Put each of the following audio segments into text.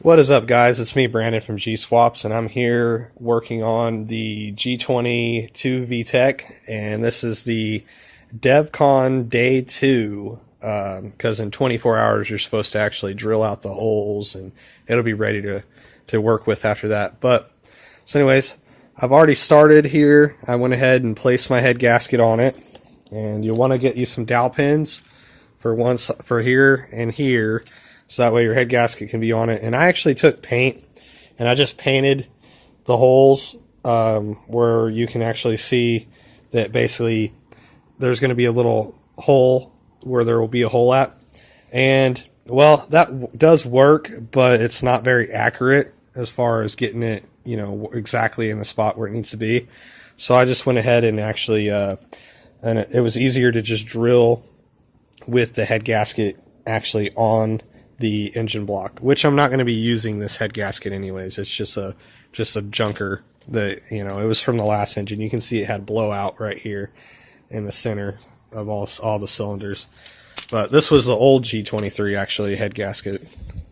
What is up, guys? It's me, Brandon from G Swaps, and I'm here working on the G22VTEC, and this is the devcon day 2, because in 24 hours you're supposed to actually drill out the holes, and it'll be ready to work with after that. But so anyways, I've already started here. I went ahead and placed my head gasket on it, and you'll want to get you some dowel pins for here and here, so that way your head gasket can be on it. And I actually took paint and I just painted the holes where you can actually see that basically there's going to be a little hole where there will be a hole at. And well, that does work, but it's not very accurate as far as getting it, you know, exactly in the spot where it needs to be. So I just went ahead and actually and it was easier to just drill with the head gasket actually on the engine block, which I'm not going to be using this head gasket anyways. It's just a junker that, you know, it was from the last engine. You can see it had blowout right here in the center of all the cylinders. But this was the old G23 actually head gasket.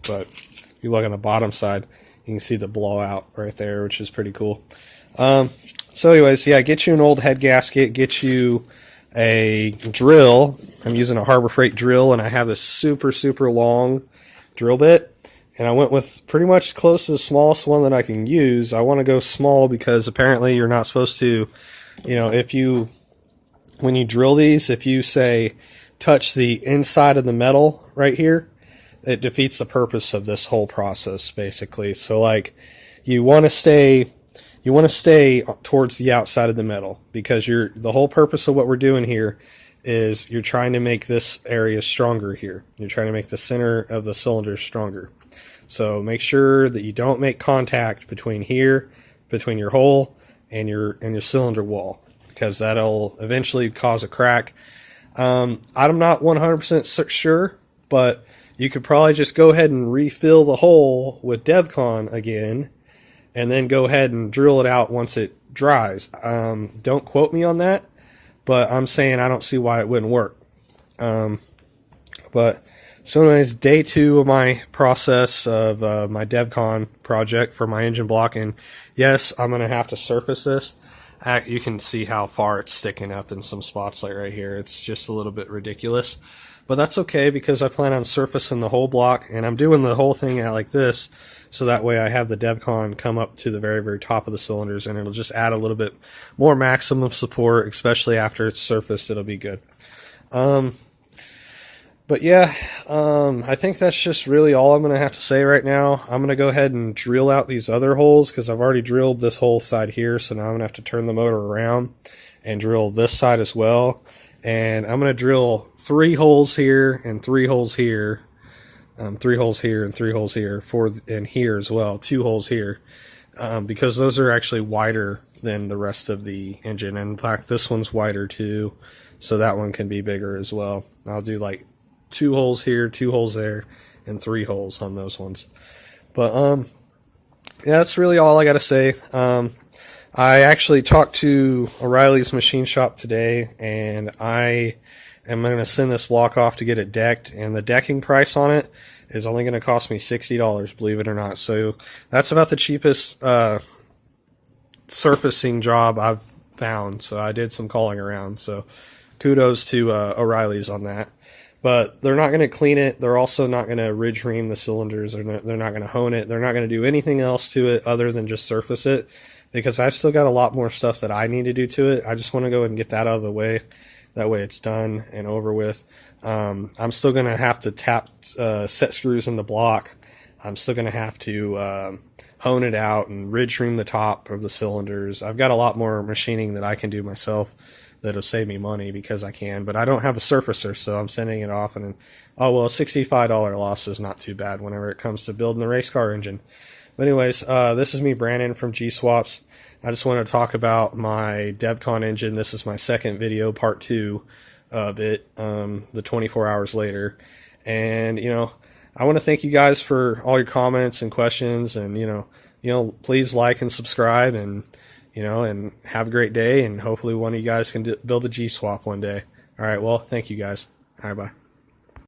But if you look on the bottom side, you can see the blowout right there, which is pretty cool. So anyways, yeah, get you an old head gasket, get you a drill. I'm using a Harbor Freight drill, and I have this super long drill bit, and I went with pretty much close to the smallest one that I can use. I want to go small because apparently you're not supposed to, you know, when you drill these, if you say touch the inside of the metal right here, it defeats the purpose of this whole process basically. So like you want to stay towards the outside of the metal, because the whole purpose of what we're doing here is you're trying to make this area stronger here. You're trying to make the center of the cylinder stronger. So make sure that you don't make contact between your hole and your cylinder wall, because that'll eventually cause a crack. I'm not 100% sure, but you could probably just go ahead and refill the hole with devcon again, and then go ahead and drill it out once it dries. Don't quote me on that, but I'm saying I don't see why it wouldn't work. But so anyways, day 2 of my process of my devcon project for my engine block, and yes, I'm going to have to surface this. You can see how far it's sticking up in some spots like right here. It's just a little bit ridiculous. But that's okay, because I plan on surfacing the whole block, and I'm doing the whole thing out like this, so that way I have the devcon come up to the very top of the cylinders, and it'll just add a little bit more maximum support, especially after it's surfaced. It'll be good. But yeah, I think that's just really all I'm going to have to say right now. I'm going to go ahead and drill out these other holes, because I've already drilled this whole side here, so now I'm going to have to turn the motor around and drill this side as well. And I'm going to drill 3 holes here and 3 holes here, 3 holes here and 3 holes here, and here as well, 2 holes here, because those are actually wider than the rest of the engine. And in fact, this one's wider too, so that one can be bigger as well. I'll do like 2 holes here, 2 holes there, and 3 holes on those ones. But yeah, that's really all I got to say. I actually talked to O'Reilly's machine shop today, and I am going to send this block off to get it decked, and the decking price on it is only going to cost me $60, believe it or not. So that's about the cheapest surfacing job I've found. So I did some calling around, so kudos to O'Reilly's on that. But they're not going to clean it. They're also not going to ridge ream the cylinders. They're not going to hone it. They're not going to do anything else to it other than just surface it, because I've still got a lot more stuff that I need to do to it. I just want to go and get that out of the way. That way it's done and over with. I'm still going to have to tap set screws in the block. I'm still going to have to hone it out and ridge ream the top of the cylinders. I've got a lot more machining that I can do myself that'll save me money, because I can, but I don't have a surfacer, so I'm sending it off. And oh well, a $65 loss is not too bad whenever it comes to building a race car engine. But anyways, this is me, Brandon from G Swaps. I just want to talk about my devcon engine. This is my second video, part 2 of it, the 24 hours later. And you know, I want to thank you guys for all your comments and questions, and you know, please like and subscribe, and and have a great day, and hopefully one of you guys can build a G-Swap one day. All right, well, thank you guys. All right, bye.